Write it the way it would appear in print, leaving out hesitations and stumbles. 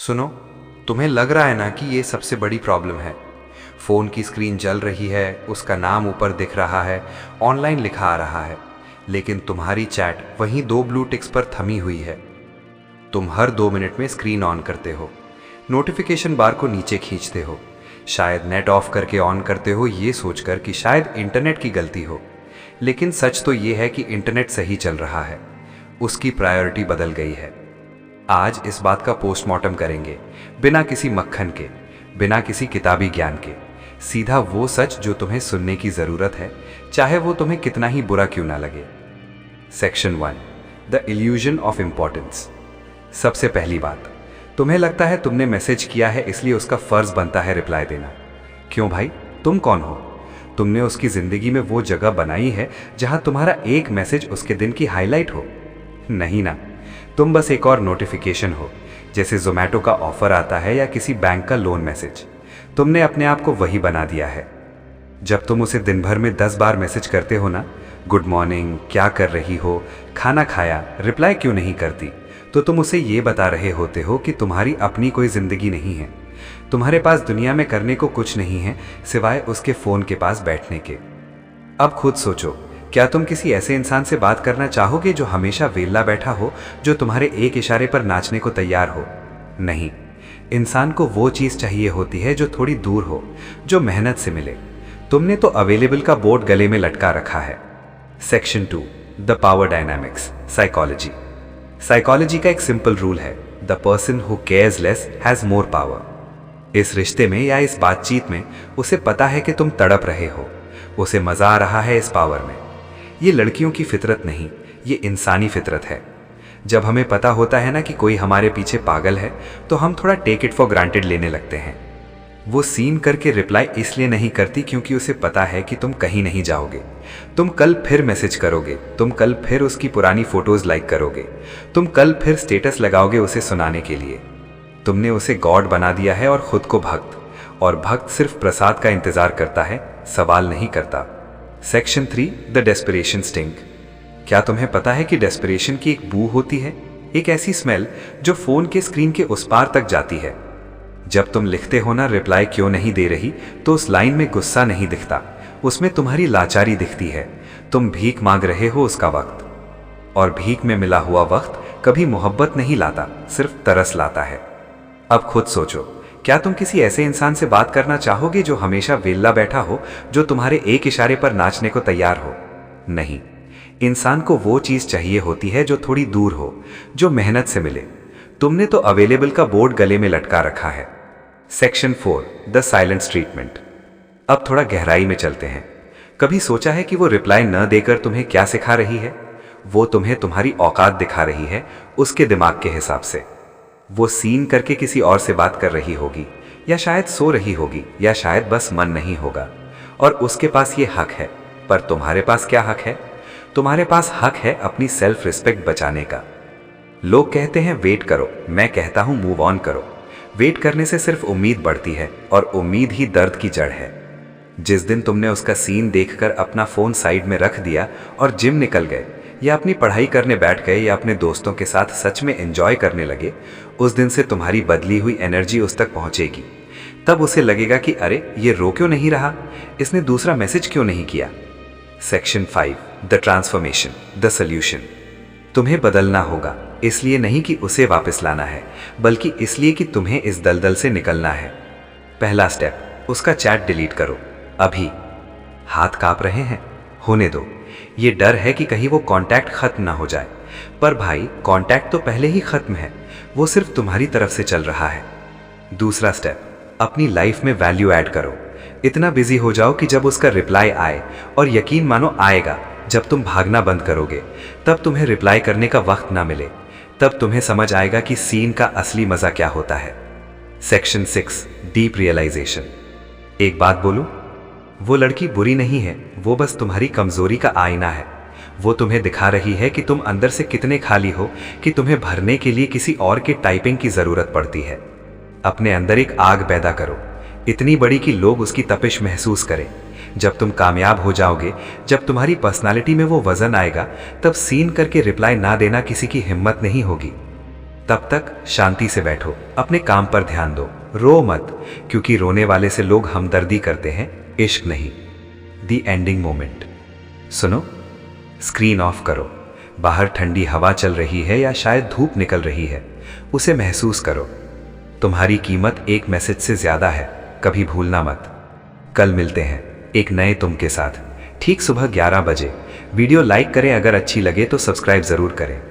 सुनो, तुम्हें लग रहा है ना कि ये सबसे बड़ी प्रॉब्लम है। फ़ोन की स्क्रीन जल रही है, उसका नाम ऊपर दिख रहा है, ऑनलाइन लिखा आ रहा है, लेकिन तुम्हारी चैट वहीं दो ब्लू टिक्स पर थमी हुई है। तुम हर 2 मिनट में स्क्रीन ऑन करते हो, नोटिफिकेशन बार को नीचे खींचते हो, शायद नेट ऑफ करके ऑन करते हो ये सोचकर कि शायद इंटरनेट की गलती हो। लेकिन सच तो ये है कि इंटरनेट सही चल रहा है, उसकी प्रायोरिटी बदल गई है। आज इस बात का पोस्टमार्टम करेंगे, बिना किसी मक्खन के, बिना किसी किताबी ज्ञान के, सीधा वो सच जो तुम्हें सुनने की ज़रूरत है, चाहे वो तुम्हें कितना ही बुरा क्यों ना लगे। Section 1, the illusion of importance. सबसे पहली बात, तुम्हें लगता है तुमने मैसेज किया है इसलिए उसका फ़र्ज़ बनता है रिप्लाई देना। क्यों भाई, तुम कौन हो? तुमने उसकी ज़िंदगी में वो जगह बनाई है जहां तुम्हारा एक मैसेज उसके दिन की हाईलाइट हो? नहीं ना, तुम बस एक और नोटिफिकेशन हो, जैसे ज़ोमैटो का ऑफर आता है या किसी बैंक का लोन मैसेज। तुमने अपने आप को वही बना दिया है। जब तुम उसे दिन भर में 10 बार मैसेज करते हो ना, गुड मॉर्निंग, क्या कर रही हो, खाना खाया, रिप्लाई क्यों नहीं करती, तो तुम उसे ये बता रहे होते हो कि तुम्हारी अपनी कोई ज़िंदगी नहीं है, तुम्हारे पास दुनिया में करने को कुछ नहीं है सिवाय उसके फ़ोन के पास बैठने के। अब खुद सोचो, क्या तुम किसी ऐसे इंसान से बात करना चाहोगे जो हमेशा वेला बैठा हो, जो तुम्हारे एक इशारे पर नाचने को तैयार हो? नहीं, इंसान को वो चीज़ चाहिए होती है जो थोड़ी दूर हो, जो मेहनत से मिले। तुमने तो अवेलेबल का बोर्ड गले में लटका रखा है। Section 2, the power dynamics, psychology. Psychology का एक सिंपल रूल है, the person who cares less has more power. इस रिश्ते में या इस बातचीत में उसे पता है कि तुम तड़प रहे हो, उसे मज़ा आ रहा है इस पावर में। ये लड़कियों की फितरत नहीं, ये इंसानी फितरत है। जब हमें पता होता है ना कि कोई हमारे पीछे पागल है, तो हम थोड़ा टेक इट फॉर ग्रांटेड लेने लगते हैं। वो सीन करके रिप्लाई इसलिए नहीं करती क्योंकि उसे पता है कि तुम कहीं नहीं जाओगे, तुम कल फिर मैसेज करोगे, तुम कल फिर उसकी पुरानी फोटोज लाइक करोगे, तुम कल फिर स्टेटस लगाओगे उसे सुनाने के लिए। तुमने उसे गॉड बना दिया है और खुद को भक्त, और भक्त सिर्फ प्रसाद का इंतजार करता है, सवाल नहीं करता। Section 3, the desperation sting. क्या तुम्हें पता है कि डेस्परेशन की एक बू होती है, एक ऐसी स्मेल जो फोन के स्क्रीन के उस पार तक जाती है। जब तुम लिखते हो ना रिप्लाई क्यों नहीं दे रही, तो उस लाइन में गुस्सा नहीं दिखता, उसमें तुम्हारी लाचारी दिखती है। तुम भीख मांग रहे हो उसका वक्त, और भीख में मिला हुआ वक्त कभी मोहब्बत नहीं लाता, सिर्फ तरस लाता है। अब खुद सोचो, क्या तुम किसी ऐसे इंसान से बात करना चाहोगे जो हमेशा वेला बैठा हो, जो तुम्हारे एक इशारे पर नाचने को तैयार हो? नहीं, इंसान को वो चीज़ चाहिए होती है जो थोड़ी दूर हो, जो मेहनत से मिले। तुमने तो अवेलेबल का बोर्ड गले में लटका रखा है। Section 4, the silence treatment. अब थोड़ा गहराई में चलते हैं। कभी सोचा है कि वो रिप्लाई न देकर तुम्हें क्या सिखा रही है? वो तुम्हें तुम्हारी औकात दिखा रही है, उसके दिमाग के हिसाब से। वो सीन करके किसी और से बात कर रही होगी, या शायद सो रही होगी, या शायद बस मन नहीं होगा, और उसके पास ये हक है। पर तुम्हारे पास क्या हक है? तुम्हारे पास हक है अपनी सेल्फ रिस्पेक्ट बचाने का। लोग कहते हैं वेट करो, मैं कहता हूं मूव ऑन करो। वेट करने से सिर्फ उम्मीद बढ़ती है, और उम्मीद ही दर्द की जड़ है। जिस दिन तुमने उसका सीन देखकर अपना फोन साइड में रख दिया और जिम निकल गए, या अपनी पढ़ाई करने बैठ गए, या अपने दोस्तों के साथ सच में एंजॉय करने लगे, उस दिन से तुम्हारी बदली हुई एनर्जी उस तक पहुंचेगी। तब उसे लगेगा कि अरे ये रो क्यों नहीं रहा, इसने दूसरा मैसेज क्यों नहीं किया। Section 5, the transformation, the solution. तुम्हें बदलना होगा, इसलिए नहीं कि उसे वापस लाना है, बल्कि इसलिए कि तुम्हें इस दलदल से निकलना है। पहला स्टेप, उसका चैट डिलीट करो अभी। हाथ कांप रहे हैं? होने दो। ये डर है कि कहीं वो कांटेक्ट खत्म ना हो जाए, पर भाई कांटेक्ट तो पहले ही खत्म है, वो सिर्फ तुम्हारी तरफ से चल रहा है। दूसरा स्टेप, अपनी लाइफ में वैल्यू ऐड करो। इतना बिजी हो जाओ कि जब उसका रिप्लाई आए, और यकीन मानो आएगा, जब तुम भागना बंद करोगे, तब तुम्हें रिप्लाई करने का वक्त ना मिले, तब तुम्हें समझ आएगा कि सीन का असली मजा क्या होता है। Section 6, deep realization. एक बात बोलूं, वो लड़की बुरी नहीं है, वो बस तुम्हारी कमजोरी का आईना है। वो तुम्हें दिखा रही है कि तुम अंदर से कितने खाली हो, कि तुम्हें भरने के लिए किसी और के टाइपिंग की जरूरत पड़ती है। अपने अंदर एक आग पैदा करो, इतनी बड़ी कि लोग उसकी तपिश महसूस करें। जब तुम कामयाब हो जाओगे, जब तुम्हारी पर्सनालिटी में वो वजन आएगा, तब सीन करके रिप्लाई ना देना किसी की हिम्मत नहीं होगी। तब तक शांति से बैठो, अपने काम पर ध्यान दो, रो मत, क्योंकि रोने वाले से लोग हमदर्दी करते हैं, इश्क नहीं। The ending moment. सुनो, स्क्रीन ऑफ करो। बाहर ठंडी हवा चल रही है या शायद धूप निकल रही है, उसे महसूस करो। तुम्हारी कीमत एक मैसेज से ज्यादा है, कभी भूलना मत। कल मिलते हैं एक नए तुम के साथ, ठीक सुबह 11 बजे। वीडियो लाइक करें, अगर अच्छी लगे तो सब्सक्राइब जरूर करें।